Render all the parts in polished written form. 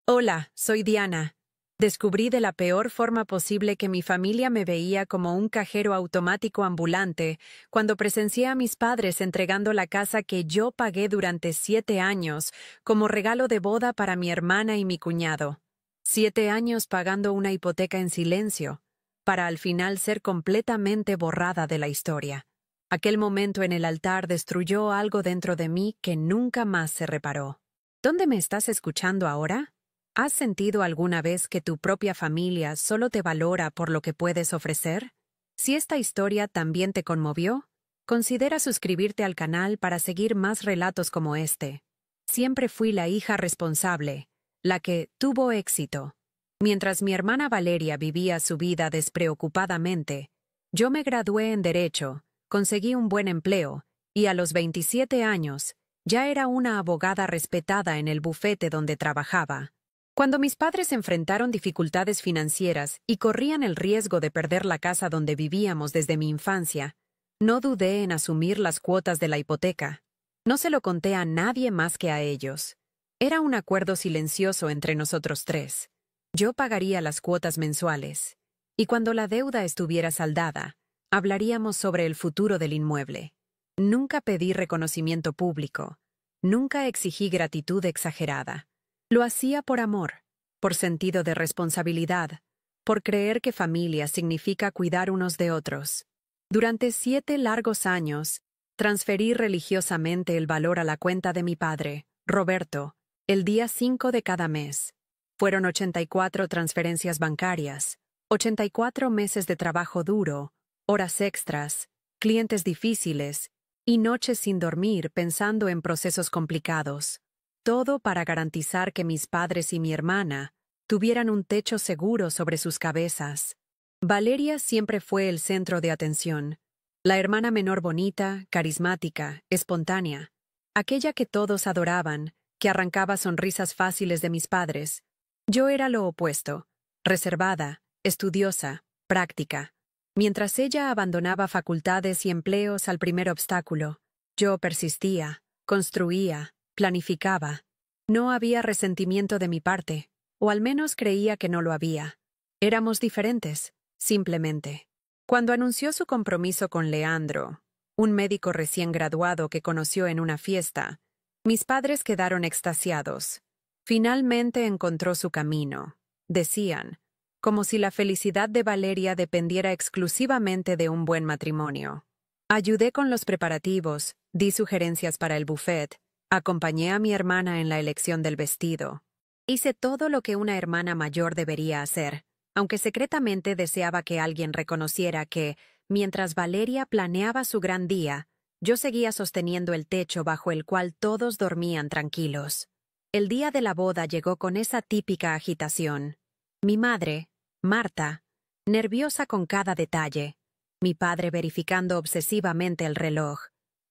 Hola, soy Diana. Descubrí de la peor forma posible que mi familia me veía como un cajero automático ambulante cuando presencié a mis padres entregando la casa que yo pagué durante 7 años como regalo de boda para mi hermana y mi cuñado. 7 años pagando una hipoteca en silencio, para al final ser completamente borrada de la historia. Aquel momento en el altar destruyó algo dentro de mí que nunca más se reparó. ¿Dónde me estás escuchando ahora? ¿Has sentido alguna vez que tu propia familia solo te valora por lo que puedes ofrecer? Si esta historia también te conmovió, considera suscribirte al canal para seguir más relatos como este. Siempre fui la hija responsable, la que tuvo éxito. Mientras mi hermana Valeria vivía su vida despreocupadamente, yo me gradué en Derecho, conseguí un buen empleo, y a los 27 años, ya era una abogada respetada en el bufete donde trabajaba. Cuando mis padres enfrentaron dificultades financieras y corrían el riesgo de perder la casa donde vivíamos desde mi infancia, no dudé en asumir las cuotas de la hipoteca. No se lo conté a nadie más que a ellos. Era un acuerdo silencioso entre nosotros tres. Yo pagaría las cuotas mensuales, y cuando la deuda estuviera saldada, hablaríamos sobre el futuro del inmueble. Nunca pedí reconocimiento público. Nunca exigí gratitud exagerada. Lo hacía por amor, por sentido de responsabilidad, por creer que familia significa cuidar unos de otros. Durante 7 largos años, transferí religiosamente el valor a la cuenta de mi padre, Roberto, el día 5 de cada mes. Fueron 84 transferencias bancarias, 84 meses de trabajo duro, horas extras, clientes difíciles y noches sin dormir pensando en procesos complicados. Todo para garantizar que mis padres y mi hermana tuvieran un techo seguro sobre sus cabezas. Valeria siempre fue el centro de atención, la hermana menor bonita, carismática, espontánea, aquella que todos adoraban, que arrancaba sonrisas fáciles de mis padres. Yo era lo opuesto, reservada, estudiosa, práctica. Mientras ella abandonaba facultades y empleos al primer obstáculo, yo persistía, construía, planificaba. No había resentimiento de mi parte, o al menos creía que no lo había. Éramos diferentes, simplemente. Cuando anunció su compromiso con Leandro, un médico recién graduado que conoció en una fiesta, mis padres quedaron extasiados. Finalmente encontró su camino, decían, como si la felicidad de Valeria dependiera exclusivamente de un buen matrimonio. Ayudé con los preparativos, di sugerencias para el buffet, acompañé a mi hermana en la elección del vestido. Hice todo lo que una hermana mayor debería hacer, aunque secretamente deseaba que alguien reconociera que, mientras Valeria planeaba su gran día, yo seguía sosteniendo el techo bajo el cual todos dormían tranquilos. El día de la boda llegó con esa típica agitación. Mi madre, Marta, nerviosa con cada detalle. Mi padre verificando obsesivamente el reloj.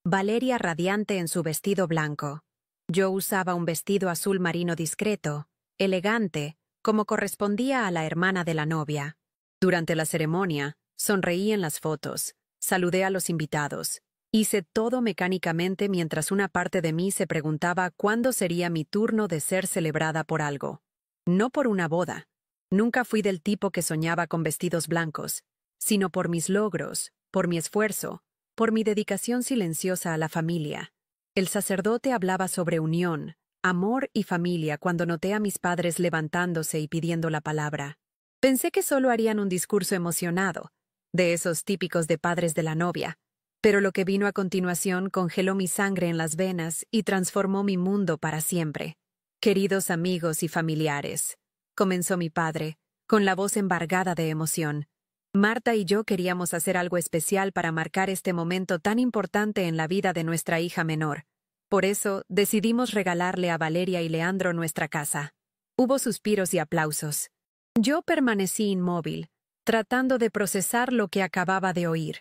Valeria radiante en su vestido blanco. Yo usaba un vestido azul marino discreto, elegante, como correspondía a la hermana de la novia. Durante la ceremonia, sonreí en las fotos, saludé a los invitados. Hice todo mecánicamente mientras una parte de mí se preguntaba cuándo sería mi turno de ser celebrada por algo. No por una boda. Nunca fui del tipo que soñaba con vestidos blancos, sino por mis logros, por mi esfuerzo, por mi dedicación silenciosa a la familia. El sacerdote hablaba sobre unión, amor y familia cuando noté a mis padres levantándose y pidiendo la palabra. Pensé que solo harían un discurso emocionado, de esos típicos de padres de la novia, pero lo que vino a continuación congeló mi sangre en las venas y transformó mi mundo para siempre. Queridos amigos y familiares, comenzó mi padre, con la voz embargada de emoción. Marta y yo queríamos hacer algo especial para marcar este momento tan importante en la vida de nuestra hija menor. Por eso, decidimos regalarle a Valeria y Leandro nuestra casa. Hubo suspiros y aplausos. Yo permanecí inmóvil, tratando de procesar lo que acababa de oír.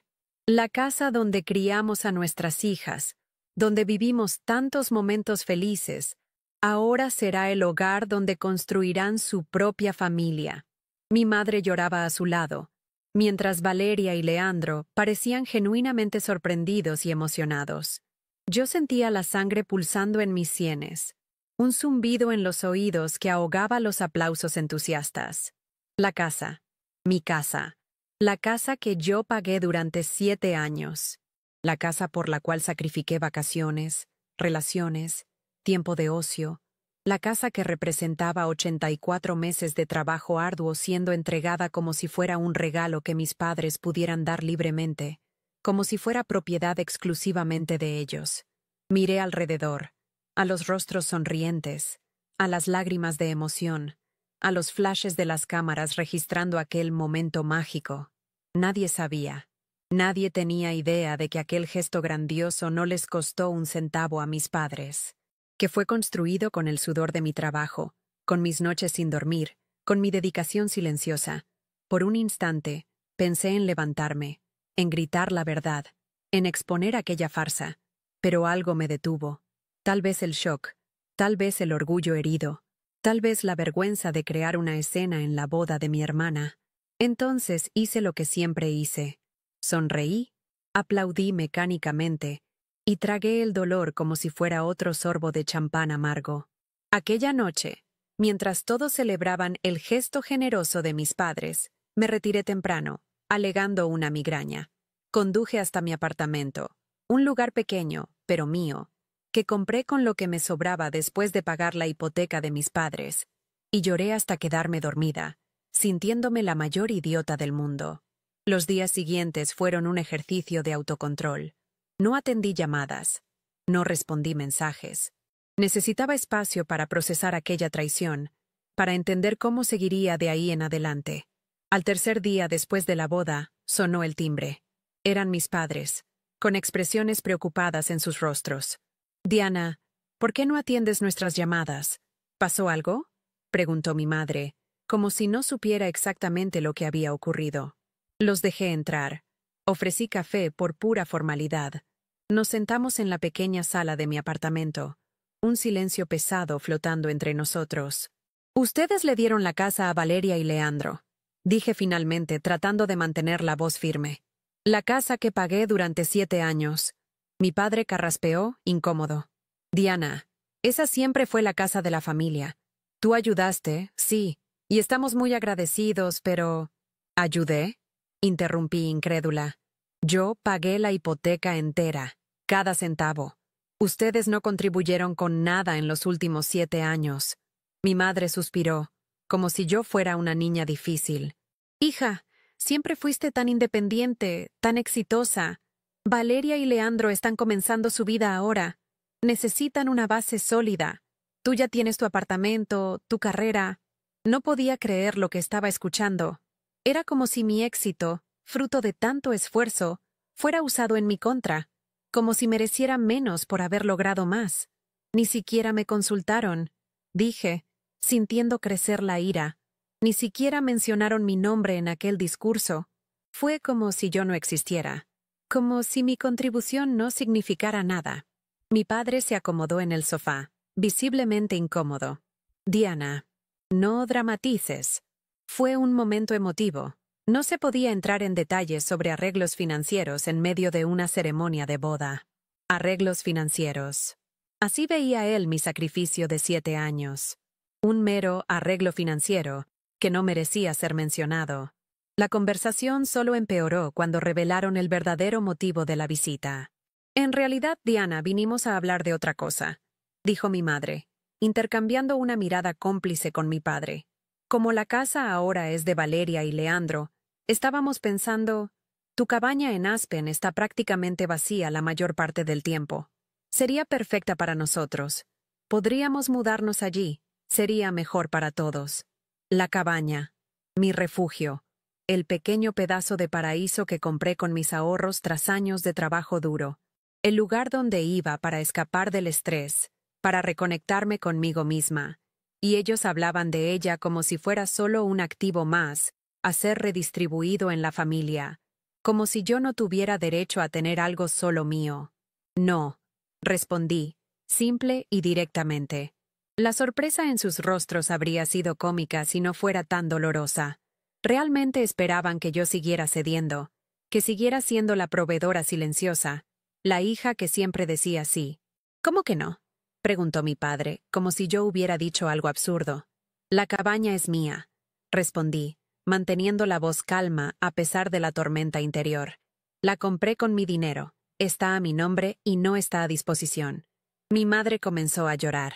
La casa donde criamos a nuestras hijas, donde vivimos tantos momentos felices, ahora será el hogar donde construirán su propia familia. Mi madre lloraba a su lado, mientras Valeria y Leandro parecían genuinamente sorprendidos y emocionados. Yo sentía la sangre pulsando en mis sienes. un zumbido en los oídos que ahogaba los aplausos entusiastas. La casa. Mi casa. La casa que yo pagué durante 7 años. La casa por la cual sacrifiqué vacaciones, relaciones, tiempo de ocio. La casa que representaba 84 meses de trabajo arduo siendo entregada como si fuera un regalo que mis padres pudieran dar libremente, como si fuera propiedad exclusivamente de ellos. Miré alrededor, a los rostros sonrientes, a las lágrimas de emoción, a los flashes de las cámaras registrando aquel momento mágico. Nadie sabía. Nadie tenía idea de que aquel gesto grandioso no les costó un centavo a mis padres, que fue construido con el sudor de mi trabajo, con mis noches sin dormir, con mi dedicación silenciosa. Por un instante, pensé en levantarme, en gritar la verdad, en exponer aquella farsa, pero algo me detuvo. Tal vez el shock, tal vez el orgullo herido, tal vez la vergüenza de crear una escena en la boda de mi hermana. Entonces hice lo que siempre hice. Sonreí, aplaudí mecánicamente, y tragué el dolor como si fuera otro sorbo de champán amargo. Aquella noche, mientras todos celebraban el gesto generoso de mis padres, me retiré temprano, alegando una migraña. Conduje hasta mi apartamento, un lugar pequeño, pero mío, que compré con lo que me sobraba después de pagar la hipoteca de mis padres, y lloré hasta quedarme dormida, sintiéndome la mayor idiota del mundo. Los días siguientes fueron un ejercicio de autocontrol. No atendí llamadas. No respondí mensajes. Necesitaba espacio para procesar aquella traición, para entender cómo seguiría de ahí en adelante. Al tercer día después de la boda, sonó el timbre. Eran mis padres, con expresiones preocupadas en sus rostros. «Diana, ¿por qué no atiendes nuestras llamadas? ¿Pasó algo?», preguntó mi madre, como si no supiera exactamente lo que había ocurrido. Los dejé entrar. Ofrecí café por pura formalidad. Nos sentamos en la pequeña sala de mi apartamento, un silencio pesado flotando entre nosotros. «Ustedes le dieron la casa a Valeria y Leandro», dije finalmente, tratando de mantener la voz firme. «La casa que pagué durante 7 años». Mi padre carraspeó, incómodo. «Diana, esa siempre fue la casa de la familia. Tú ayudaste, sí, y estamos muy agradecidos, pero...» «¿Ayudé?», interrumpí incrédula. «Yo pagué la hipoteca entera, cada centavo. Ustedes no contribuyeron con nada en los últimos 7 años». Mi madre suspiró, como si yo fuera una niña difícil. «Hija, siempre fuiste tan independiente, tan exitosa. Valeria y Leandro están comenzando su vida ahora. Necesitan una base sólida. Tú ya tienes tu apartamento, tu carrera». No podía creer lo que estaba escuchando. Era como si mi éxito, fruto de tanto esfuerzo, fuera usado en mi contra, como si mereciera menos por haber logrado más. «Ni siquiera me consultaron», dije, sintiendo crecer la ira. «Ni siquiera mencionaron mi nombre en aquel discurso. Fue como si yo no existiera, como si mi contribución no significara nada». Mi padre se acomodó en el sofá, visiblemente incómodo. «Diana, no dramatices. Fue un momento emotivo. No se podía entrar en detalles sobre arreglos financieros en medio de una ceremonia de boda». Arreglos financieros. Así veía él mi sacrificio de 7 años. Un mero arreglo financiero que no merecía ser mencionado. La conversación solo empeoró cuando revelaron el verdadero motivo de la visita. «En realidad, Diana, vinimos a hablar de otra cosa», dijo mi madre, intercambiando una mirada cómplice con mi padre. «Como la casa ahora es de Valeria y Leandro, estábamos pensando, tu cabaña en Aspen está prácticamente vacía la mayor parte del tiempo. Sería perfecta para nosotros. Podríamos mudarnos allí. Sería mejor para todos. La cabaña, mi refugio, el pequeño pedazo de paraíso que compré con mis ahorros tras años de trabajo duro, el lugar donde iba para escapar del estrés, para reconectarme conmigo misma, y ellos hablaban de ella como si fuera solo un activo más, a ser redistribuido en la familia, como si yo no tuviera derecho a tener algo solo mío. «No», respondí, simple y directamente. La sorpresa en sus rostros habría sido cómica si no fuera tan dolorosa. Realmente esperaban que yo siguiera cediendo, que siguiera siendo la proveedora silenciosa, la hija que siempre decía sí. «¿Cómo que no? preguntó mi padre, como si yo hubiera dicho algo absurdo. La cabaña es mía, respondí, manteniendo la voz calma a pesar de la tormenta interior. La compré con mi dinero, está a mi nombre y no está a disposición. Mi madre comenzó a llorar.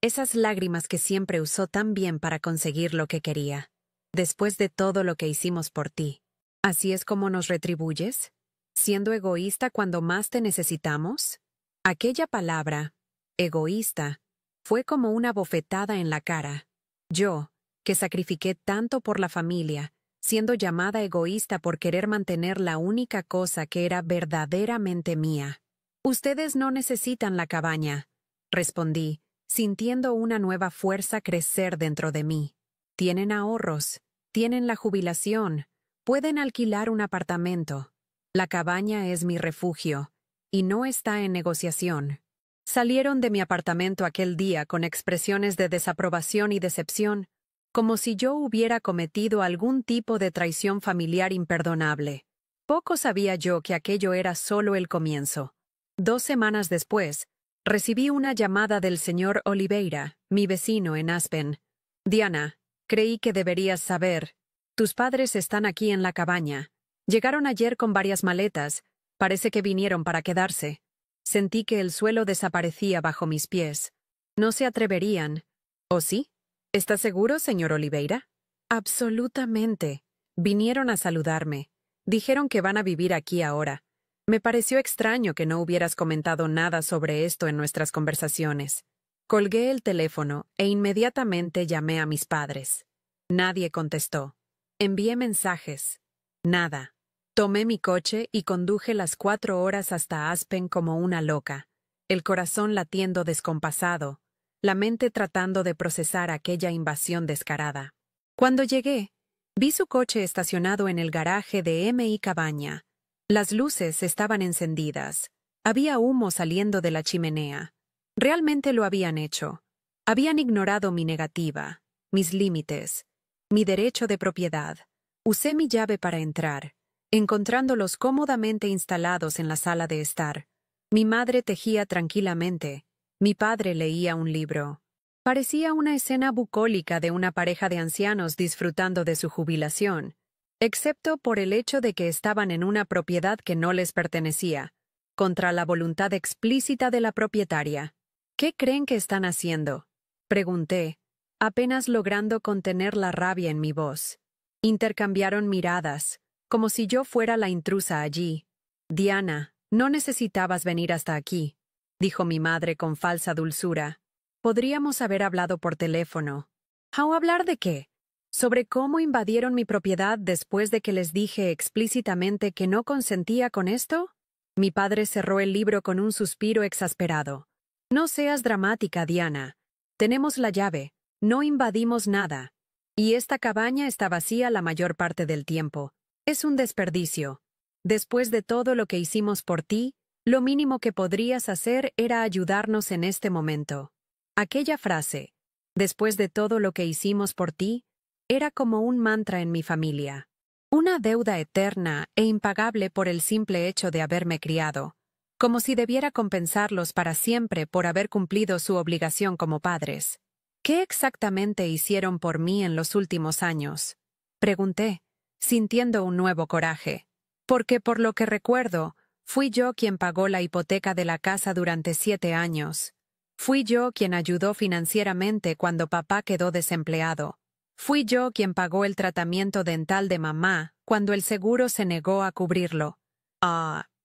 Esas lágrimas que siempre usó tan bien para conseguir lo que quería. Después de todo lo que hicimos por ti. ¿Así es como nos retribuyes? ¿Siendo egoísta cuando más te necesitamos? Aquella palabra, egoísta, fue como una bofetada en la cara. Yo, que sacrifiqué tanto por la familia, siendo llamada egoísta por querer mantener la única cosa que era verdaderamente mía. Ustedes no necesitan la cabaña, respondí, sintiendo una nueva fuerza crecer dentro de mí. Tienen ahorros, tienen la jubilación, pueden alquilar un apartamento. La cabaña es mi refugio, y no está en negociación. Salieron de mi apartamento aquel día con expresiones de desaprobación y decepción, como si yo hubiera cometido algún tipo de traición familiar imperdonable. Poco sabía yo que aquello era solo el comienzo. 2 semanas después, recibí una llamada del señor Oliveira, mi vecino en Aspen. Diana, creí que deberías saber. Tus padres están aquí en la cabaña. Llegaron ayer con varias maletas. Parece que vinieron para quedarse. Sentí que el suelo desaparecía bajo mis pies. No se atreverían. ¿O sí? ¿Estás seguro, señor Oliveira? Absolutamente. Vinieron a saludarme. Dijeron que van a vivir aquí ahora. Me pareció extraño que no hubieras comentado nada sobre esto en nuestras conversaciones. Colgué el teléfono e inmediatamente llamé a mis padres. Nadie contestó. Envié mensajes. Nada. Tomé mi coche y conduje las 4 horas hasta Aspen como una loca, el corazón latiendo descompasado, la mente tratando de procesar aquella invasión descarada. Cuando llegué, vi su coche estacionado en el garaje de M.I. Cabaña. Las luces estaban encendidas. Había humo saliendo de la chimenea. Realmente lo habían hecho. Habían ignorado mi negativa, mis límites, mi derecho de propiedad. Usé mi llave para entrar, encontrándolos cómodamente instalados en la sala de estar. Mi madre tejía tranquilamente. Mi padre leía un libro. Parecía una escena bucólica de una pareja de ancianos disfrutando de su jubilación, excepto por el hecho de que estaban en una propiedad que no les pertenecía, contra la voluntad explícita de la propietaria. ¿Qué creen que están haciendo?, pregunté, apenas logrando contener la rabia en mi voz. Intercambiaron miradas, como si yo fuera la intrusa allí. Diana, no necesitabas venir hasta aquí, dijo mi madre con falsa dulzura. Podríamos haber hablado por teléfono. ¿A hablar de qué? ¿Sobre cómo invadieron mi propiedad después de que les dije explícitamente que no consentía con esto? Mi padre cerró el libro con un suspiro exasperado. No seas dramática, Diana. Tenemos la llave. No invadimos nada. Y esta cabaña está vacía la mayor parte del tiempo. Es un desperdicio. Después de todo lo que hicimos por ti, lo mínimo que podrías hacer era ayudarnos en este momento. Aquella frase, después de todo lo que hicimos por ti, era como un mantra en mi familia. Una deuda eterna e impagable por el simple hecho de haberme criado, como si debiera compensarlos para siempre por haber cumplido su obligación como padres. ¿Qué exactamente hicieron por mí en los últimos años?, pregunté, sintiendo un nuevo coraje. Porque por lo que recuerdo, fui yo quien pagó la hipoteca de la casa durante 7 años. Fui yo quien ayudó financieramente cuando papá quedó desempleado. Fui yo quien pagó el tratamiento dental de mamá cuando el seguro se negó a cubrirlo.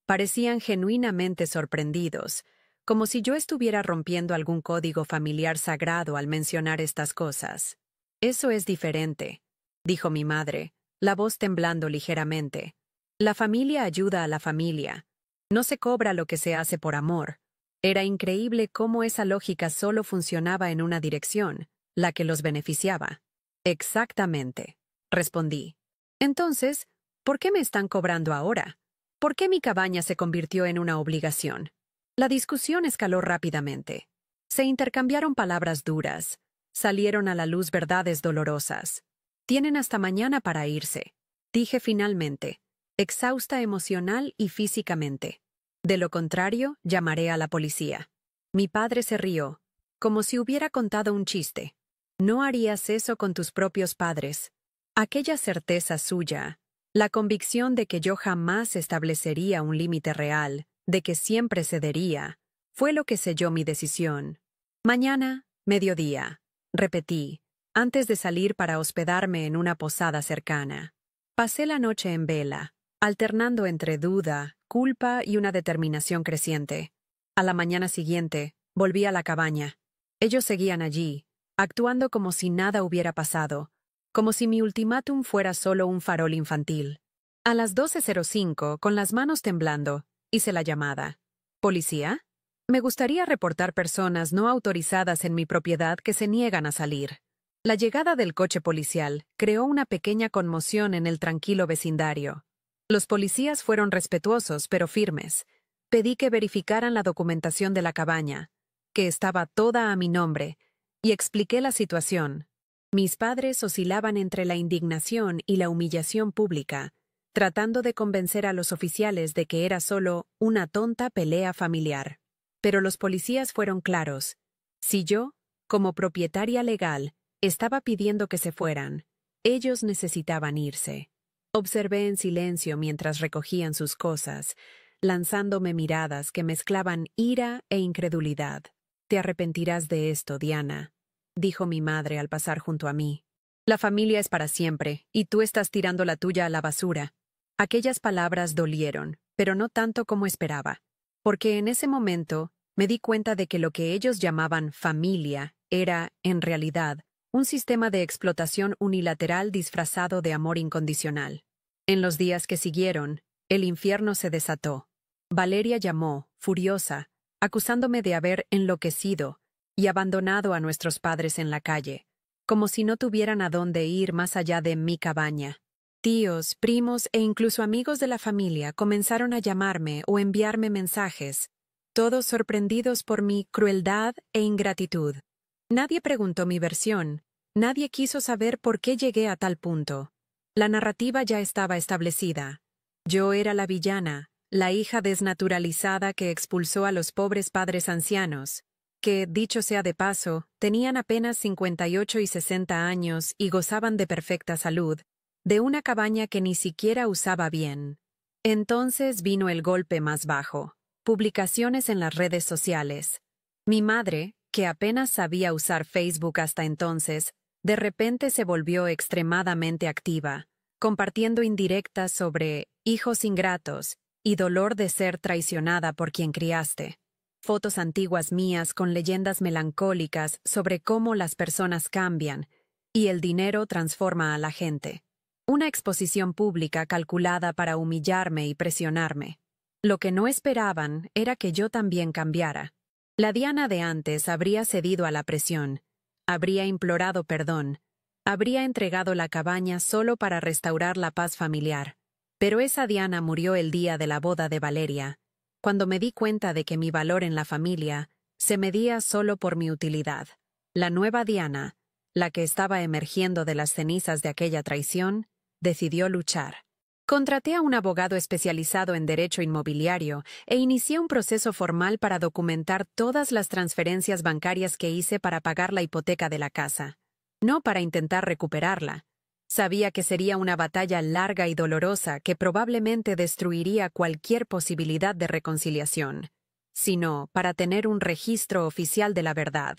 Parecían genuinamente sorprendidos, como si yo estuviera rompiendo algún código familiar sagrado al mencionar estas cosas. Eso es diferente, dijo mi madre, la voz temblando ligeramente. La familia ayuda a la familia. No se cobra lo que se hace por amor. Era increíble cómo esa lógica solo funcionaba en una dirección, la que los beneficiaba. Exactamente, respondí. Entonces, ¿por qué me están cobrando ahora? ¿Por qué mi cabaña se convirtió en una obligación? La discusión escaló rápidamente. Se intercambiaron palabras duras. Salieron a la luz verdades dolorosas. Tienen hasta mañana para irse, dije finalmente, exhausta emocional y físicamente. De lo contrario, llamaré a la policía. Mi padre se rió, como si hubiera contado un chiste. No harías eso con tus propios padres. Aquella certeza suya, la convicción de que yo jamás establecería un límite real, de que siempre cedería, fue lo que selló mi decisión. Mañana, mediodía, repetí, antes de salir para hospedarme en una posada cercana. Pasé la noche en vela, alternando entre duda, culpa y una determinación creciente. A la mañana siguiente, volví a la cabaña. Ellos seguían allí, actuando como si nada hubiera pasado, como si mi ultimátum fuera solo un farol infantil. A las 12:05, con las manos temblando, hice la llamada. ¿Policía? Me gustaría reportar personas no autorizadas en mi propiedad que se niegan a salir. La llegada del coche policial creó una pequeña conmoción en el tranquilo vecindario. Los policías fueron respetuosos pero firmes. Pedí que verificaran la documentación de la cabaña, que estaba toda a mi nombre, y expliqué la situación. Mis padres oscilaban entre la indignación y la humillación pública, tratando de convencer a los oficiales de que era solo una tonta pelea familiar. Pero los policías fueron claros. Si yo, como propietaria legal, estaba pidiendo que se fueran, ellos necesitaban irse. Observé en silencio mientras recogían sus cosas, lanzándome miradas que mezclaban ira e incredulidad. «Te arrepentirás de esto, Diana», dijo mi madre al pasar junto a mí. «La familia es para siempre, y tú estás tirando la tuya a la basura». Aquellas palabras dolieron, pero no tanto como esperaba, porque en ese momento me di cuenta de que lo que ellos llamaban familia era, en realidad, un sistema de explotación unilateral disfrazado de amor incondicional. En los días que siguieron, el infierno se desató. Valeria llamó, furiosa, acusándome de haber enloquecido y abandonado a nuestros padres en la calle, como si no tuvieran a dónde ir más allá de mi cabaña. Tíos, primos e incluso amigos de la familia comenzaron a llamarme o enviarme mensajes, todos sorprendidos por mi crueldad e ingratitud. Nadie preguntó mi versión, nadie quiso saber por qué llegué a tal punto. La narrativa ya estaba establecida. Yo era la villana, la hija desnaturalizada que expulsó a los pobres padres ancianos, que, dicho sea de paso, tenían apenas 58 y 60 años y gozaban de perfecta salud, de una cabaña que ni siquiera usaba bien. Entonces vino el golpe más bajo. Publicaciones en las redes sociales. Mi madre, que apenas sabía usar Facebook hasta entonces, de repente se volvió extremadamente activa, compartiendo indirectas sobre hijos ingratos y dolor de ser traicionada por quien criaste. Fotos antiguas mías con leyendas melancólicas sobre cómo las personas cambian y el dinero transforma a la gente. Una exposición pública calculada para humillarme y presionarme. Lo que no esperaban era que yo también cambiara. La Diana de antes habría cedido a la presión, habría implorado perdón, habría entregado la cabaña solo para restaurar la paz familiar. Pero esa Diana murió el día de la boda de Valeria, cuando me di cuenta de que mi valor en la familia se medía solo por mi utilidad. La nueva Diana, la que estaba emergiendo de las cenizas de aquella traición, decidió luchar. Contraté a un abogado especializado en derecho inmobiliario e inicié un proceso formal para documentar todas las transferencias bancarias que hice para pagar la hipoteca de la casa. No para intentar recuperarla. Sabía que sería una batalla larga y dolorosa que probablemente destruiría cualquier posibilidad de reconciliación, sino para tener un registro oficial de la verdad,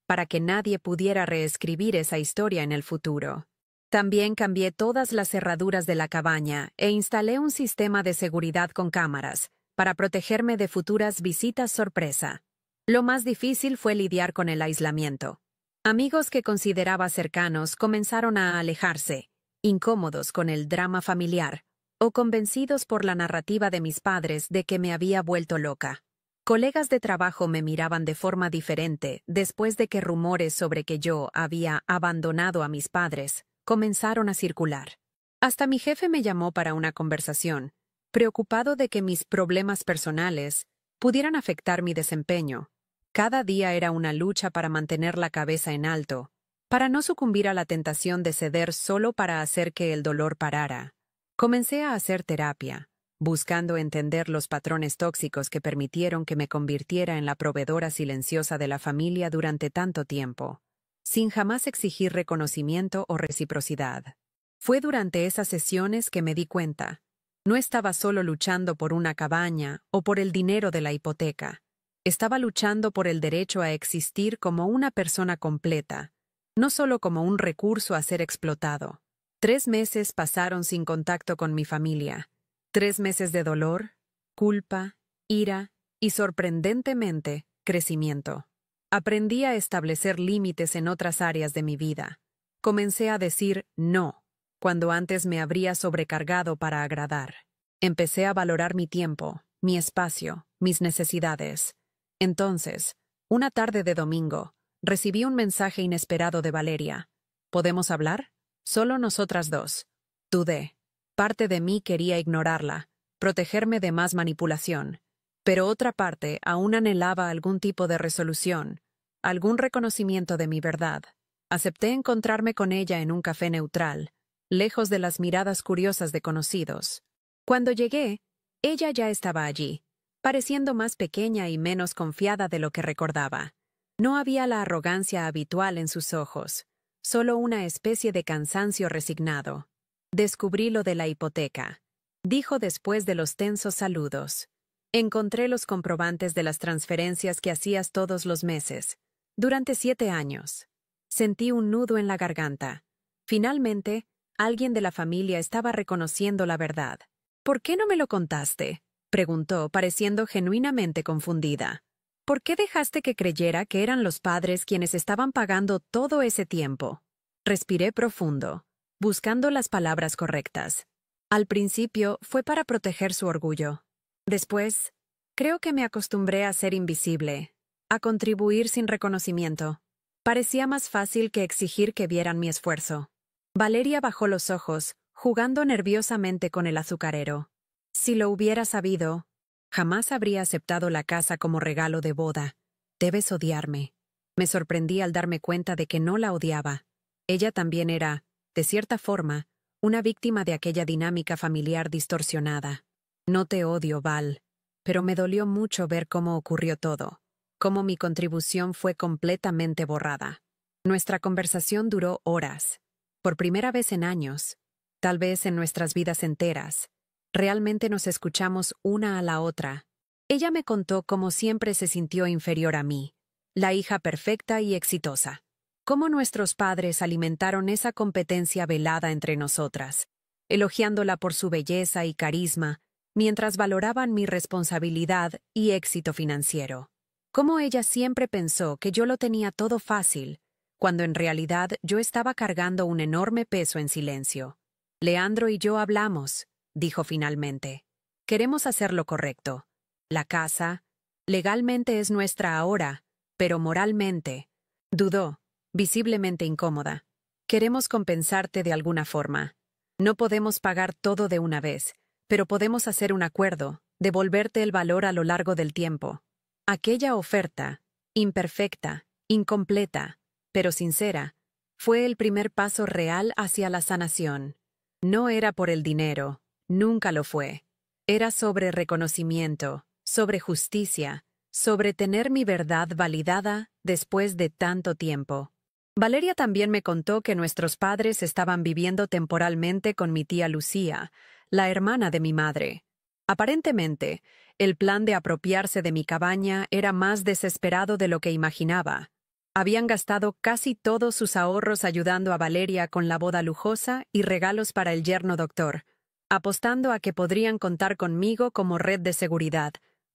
para que nadie pudiera reescribir esa historia en el futuro. También cambié todas las cerraduras de la cabaña e instalé un sistema de seguridad con cámaras para protegerme de futuras visitas sorpresa. Lo más difícil fue lidiar con el aislamiento. Amigos que consideraba cercanos comenzaron a alejarse, incómodos con el drama familiar, o convencidos por la narrativa de mis padres de que me había vuelto loca. Colegas de trabajo me miraban de forma diferente después de que rumores sobre que yo había abandonado a mis padres comenzaron a circular. Hasta mi jefe me llamó para una conversación, preocupado de que mis problemas personales pudieran afectar mi desempeño. Cada día era una lucha para mantener la cabeza en alto, para no sucumbir a la tentación de ceder solo para hacer que el dolor parara. Comencé a hacer terapia, buscando entender los patrones tóxicos que permitieron que me convirtiera en la proveedora silenciosa de la familia durante tanto tiempo, sin jamás exigir reconocimiento o reciprocidad. Fue durante esas sesiones que me di cuenta. No estaba solo luchando por una cabaña o por el dinero de la hipoteca. Estaba luchando por el derecho a existir como una persona completa, no solo como un recurso a ser explotado. 3 meses pasaron sin contacto con mi familia. 3 meses de dolor, culpa, ira y, sorprendentemente, crecimiento. Aprendí a establecer límites en otras áreas de mi vida. Comencé a decir no, cuando antes me habría sobrecargado para agradar. Empecé a valorar mi tiempo, mi espacio, mis necesidades. Entonces, una tarde de domingo, recibí un mensaje inesperado de Valeria. ¿Podemos hablar? Solo nosotras dos. Dudé. Parte de mí quería ignorarla, protegerme de más manipulación, pero otra parte aún anhelaba algún tipo de resolución, algún reconocimiento de mi verdad. Acepté encontrarme con ella en un café neutral, lejos de las miradas curiosas de conocidos. Cuando llegué, ella ya estaba allí, pareciendo más pequeña y menos confiada de lo que recordaba. No había la arrogancia habitual en sus ojos, solo una especie de cansancio resignado. Descubrí lo de la hipoteca, dijo después de los tensos saludos. Encontré los comprobantes de las transferencias que hacías todos los meses, durante 7 años. Sentí un nudo en la garganta. Finalmente, alguien de la familia estaba reconociendo la verdad. ¿Por qué no me lo contaste?, preguntó, pareciendo genuinamente confundida. ¿Por qué dejaste que creyera que eran los padres quienes estaban pagando todo ese tiempo? Respiré profundo, buscando las palabras correctas. Al principio fue para proteger su orgullo. Después, creo que me acostumbré a ser invisible, a contribuir sin reconocimiento. Parecía más fácil que exigir que vieran mi esfuerzo. Valeria bajó los ojos, jugando nerviosamente con el azucarero. Si lo hubiera sabido, jamás habría aceptado la casa como regalo de boda. Debes odiarme. Me sorprendí al darme cuenta de que no la odiaba. Ella también era, de cierta forma, una víctima de aquella dinámica familiar distorsionada. No te odio, Val, pero me dolió mucho ver cómo ocurrió todo, cómo mi contribución fue completamente borrada. Nuestra conversación duró horas. Por primera vez en años, tal vez en nuestras vidas enteras, realmente nos escuchamos una a la otra. Ella me contó cómo siempre se sintió inferior a mí, la hija perfecta y exitosa. Cómo nuestros padres alimentaron esa competencia velada entre nosotras, elogiándola por su belleza y carisma, mientras valoraban mi responsabilidad y éxito financiero. Cómo ella siempre pensó que yo lo tenía todo fácil, cuando en realidad yo estaba cargando un enorme peso en silencio. Leandro y yo hablamos, dijo finalmente. Queremos hacer lo correcto. La casa, legalmente es nuestra ahora, pero moralmente, dudó, visiblemente incómoda. Queremos compensarte de alguna forma. No podemos pagar todo de una vez, pero podemos hacer un acuerdo, devolverte el valor a lo largo del tiempo. Aquella oferta, imperfecta, incompleta, pero sincera, fue el primer paso real hacia la sanación. No era por el dinero, nunca lo fue. Era sobre reconocimiento, sobre justicia, sobre tener mi verdad validada después de tanto tiempo. Valeria también me contó que nuestros padres estaban viviendo temporalmente con mi tía Lucía, la hermana de mi madre. Aparentemente, el plan de apropiarse de mi cabaña era más desesperado de lo que imaginaba. Habían gastado casi todos sus ahorros ayudando a Valeria con la boda lujosa y regalos para el yerno doctor, apostando a que podrían contar conmigo como red de seguridad,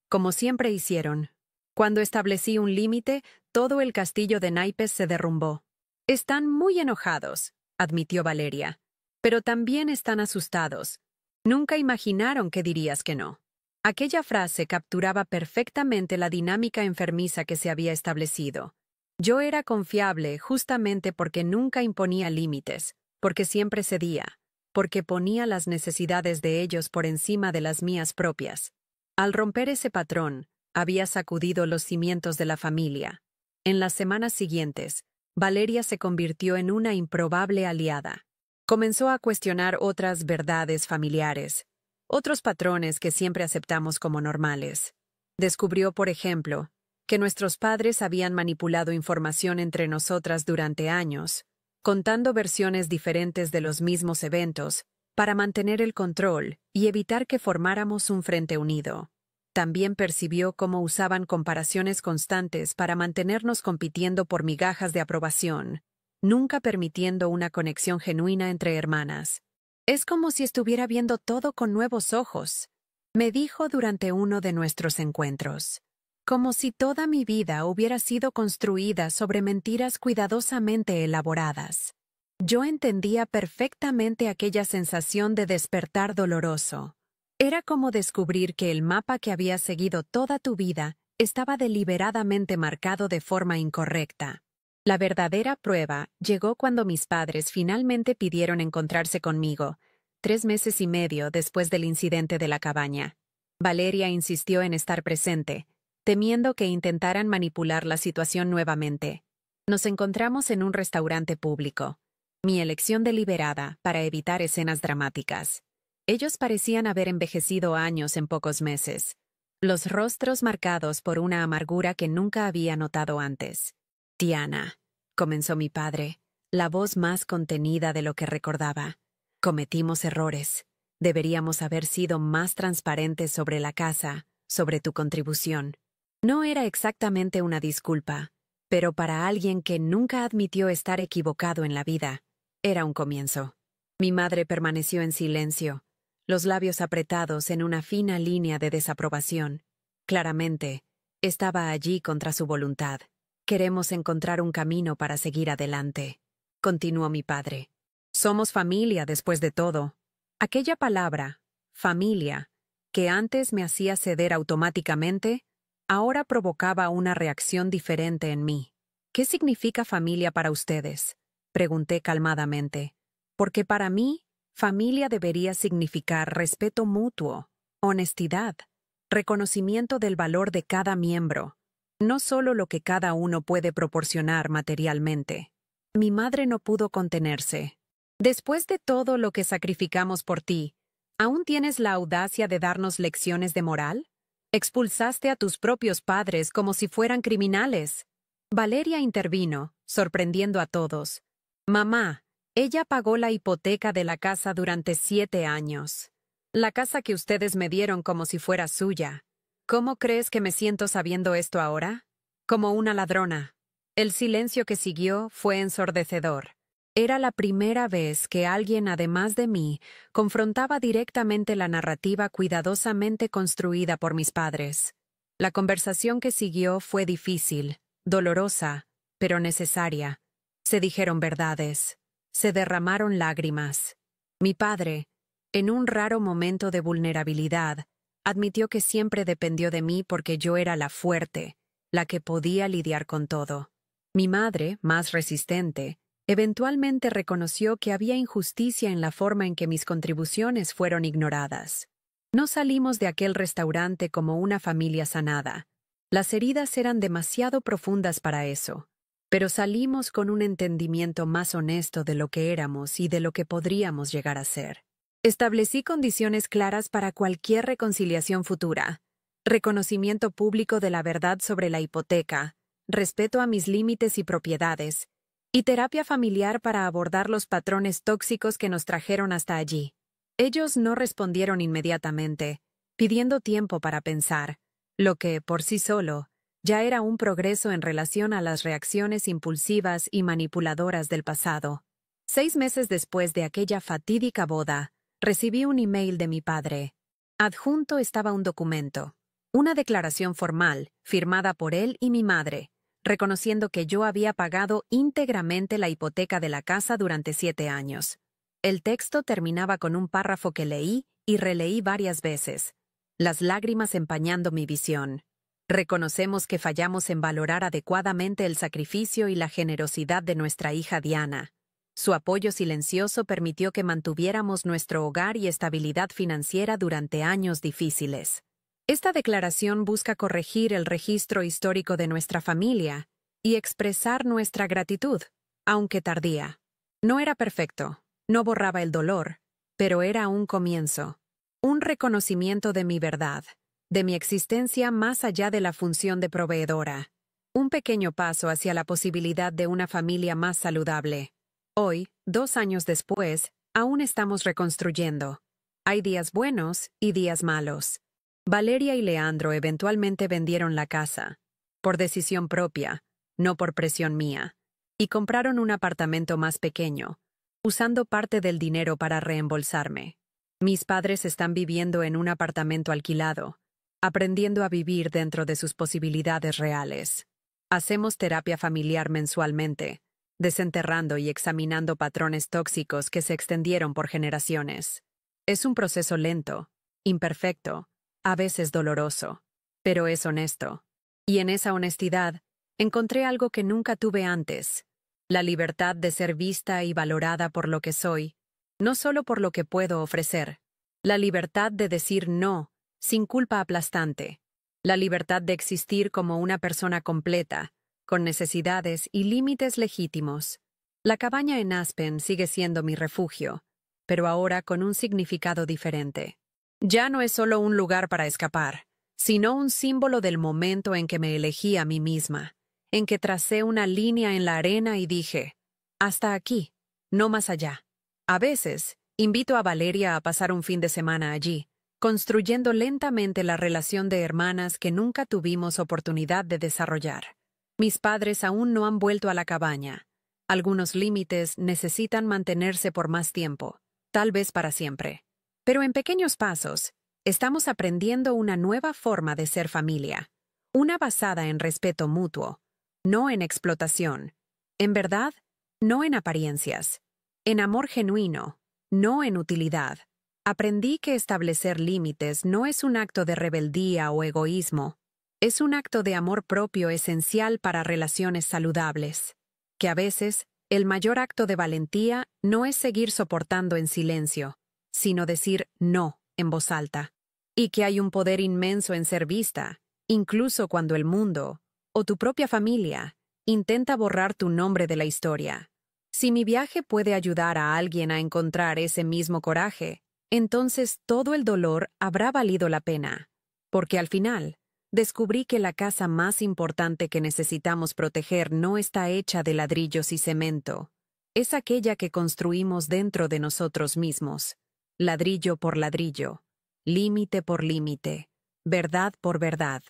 como siempre hicieron. Cuando establecí un límite, todo el castillo de naipes se derrumbó. Están muy enojados, admitió Valeria, pero también están asustados. Nunca imaginaron que dirías que no. Aquella frase capturaba perfectamente la dinámica enfermiza que se había establecido. Yo era confiable justamente porque nunca imponía límites, porque siempre cedía, porque ponía las necesidades de ellos por encima de las mías propias. Al romper ese patrón, había sacudido los cimientos de la familia. En las semanas siguientes, Valeria se convirtió en una improbable aliada. Comenzó a cuestionar otras verdades familiares, otros patrones que siempre aceptamos como normales. Descubrió, por ejemplo, que nuestros padres habían manipulado información entre nosotras durante años, contando versiones diferentes de los mismos eventos, para mantener el control y evitar que formáramos un frente unido. También percibió cómo usaban comparaciones constantes para mantenernos compitiendo por migajas de aprobación, nunca permitiendo una conexión genuina entre hermanas. «Es como si estuviera viendo todo con nuevos ojos», me dijo durante uno de nuestros encuentros. Como si toda mi vida hubiera sido construida sobre mentiras cuidadosamente elaboradas. Yo entendía perfectamente aquella sensación de despertar doloroso. Era como descubrir que el mapa que había seguido toda tu vida estaba deliberadamente marcado de forma incorrecta. La verdadera prueba llegó cuando mis padres finalmente pidieron encontrarse conmigo, 3 meses y medio después del incidente de la cabaña. Valeria insistió en estar presente, temiendo que intentaran manipular la situación nuevamente. Nos encontramos en un restaurante público. Mi elección deliberada para evitar escenas dramáticas. Ellos parecían haber envejecido años en pocos meses, los rostros marcados por una amargura que nunca había notado antes. «Diana», comenzó mi padre, la voz más contenida de lo que recordaba. «Cometimos errores. Deberíamos haber sido más transparentes sobre la casa, sobre tu contribución». No era exactamente una disculpa, pero para alguien que nunca admitió estar equivocado en la vida, era un comienzo. Mi madre permaneció en silencio, los labios apretados en una fina línea de desaprobación. Claramente, estaba allí contra su voluntad. «Queremos encontrar un camino para seguir adelante», continuó mi padre. «Somos familia después de todo». Aquella palabra, familia, que antes me hacía ceder automáticamente, ahora provocaba una reacción diferente en mí. «¿Qué significa familia para ustedes?», pregunté calmadamente. «Porque para mí, familia debería significar respeto mutuo, honestidad, reconocimiento del valor de cada miembro, no solo lo que cada uno puede proporcionar materialmente». Mi madre no pudo contenerse. «Después de todo lo que sacrificamos por ti, ¿aún tienes la audacia de darnos lecciones de moral? Expulsaste a tus propios padres como si fueran criminales». Valeria intervino, sorprendiendo a todos. «Mamá, ella pagó la hipoteca de la casa durante 7 años. La casa que ustedes me dieron como si fuera suya. ¿Cómo crees que me siento sabiendo esto ahora? Como una ladrona». El silencio que siguió fue ensordecedor. Era la primera vez que alguien, además de mí, confrontaba directamente la narrativa cuidadosamente construida por mis padres. La conversación que siguió fue difícil, dolorosa, pero necesaria. Se dijeron verdades. Se derramaron lágrimas. Mi padre, en un raro momento de vulnerabilidad, admitió que siempre dependió de mí porque yo era la fuerte, la que podía lidiar con todo. Mi madre, más resistente, eventualmente reconoció que había injusticia en la forma en que mis contribuciones fueron ignoradas. No salimos de aquel restaurante como una familia sanada. Las heridas eran demasiado profundas para eso. Pero salimos con un entendimiento más honesto de lo que éramos y de lo que podríamos llegar a ser. Establecí condiciones claras para cualquier reconciliación futura. Reconocimiento público de la verdad sobre la hipoteca, respeto a mis límites y propiedades, y terapia familiar para abordar los patrones tóxicos que nos trajeron hasta allí. Ellos no respondieron inmediatamente, pidiendo tiempo para pensar, lo que, por sí solo, ya era un progreso en relación a las reacciones impulsivas y manipuladoras del pasado. 6 meses después de aquella fatídica boda, recibí un email de mi padre. Adjunto estaba un documento, una declaración formal, firmada por él y mi madre, reconociendo que yo había pagado íntegramente la hipoteca de la casa durante 7 años. El texto terminaba con un párrafo que leí y releí varias veces, las lágrimas empañando mi visión. Reconocemos que fallamos en valorar adecuadamente el sacrificio y la generosidad de nuestra hija Diana. Su apoyo silencioso permitió que mantuviéramos nuestro hogar y estabilidad financiera durante años difíciles. Esta declaración busca corregir el registro histórico de nuestra familia y expresar nuestra gratitud, aunque tardía. No era perfecto, no borraba el dolor, pero era un comienzo. Un reconocimiento de mi verdad, de mi existencia más allá de la función de proveedora. Un pequeño paso hacia la posibilidad de una familia más saludable. Hoy, 2 años después, aún estamos reconstruyendo. Hay días buenos y días malos. Valeria y Leandro eventualmente vendieron la casa, por decisión propia, no por presión mía, y compraron un apartamento más pequeño, usando parte del dinero para reembolsarme. Mis padres están viviendo en un apartamento alquilado, aprendiendo a vivir dentro de sus posibilidades reales. Hacemos terapia familiar mensualmente, desenterrando y examinando patrones tóxicos que se extendieron por generaciones. Es un proceso lento, imperfecto, a veces doloroso, pero es honesto. Y en esa honestidad, encontré algo que nunca tuve antes: la libertad de ser vista y valorada por lo que soy, no solo por lo que puedo ofrecer. La libertad de decir no, sin culpa aplastante. La libertad de existir como una persona completa, con necesidades y límites legítimos. La cabaña en Aspen sigue siendo mi refugio, pero ahora con un significado diferente. Ya no es solo un lugar para escapar, sino un símbolo del momento en que me elegí a mí misma, en que tracé una línea en la arena y dije, hasta aquí, no más allá. A veces, invito a Valeria a pasar un fin de semana allí, construyendo lentamente la relación de hermanas que nunca tuvimos oportunidad de desarrollar. Mis padres aún no han vuelto a la cabaña. Algunos límites necesitan mantenerse por más tiempo, tal vez para siempre. Pero en pequeños pasos, estamos aprendiendo una nueva forma de ser familia, una basada en respeto mutuo, no en explotación, en verdad, no en apariencias, en amor genuino, no en utilidad. Aprendí que establecer límites no es un acto de rebeldía o egoísmo, es un acto de amor propio esencial para relaciones saludables, que a veces el mayor acto de valentía no es seguir soportando en silencio, sino decir no en voz alta, y que hay un poder inmenso en ser vista, incluso cuando el mundo, o tu propia familia, intenta borrar tu nombre de la historia. Si mi viaje puede ayudar a alguien a encontrar ese mismo coraje, entonces todo el dolor habrá valido la pena, porque al final, descubrí que la casa más importante que necesitamos proteger no está hecha de ladrillos y cemento, es aquella que construimos dentro de nosotros mismos, ladrillo por ladrillo, límite por límite, verdad por verdad.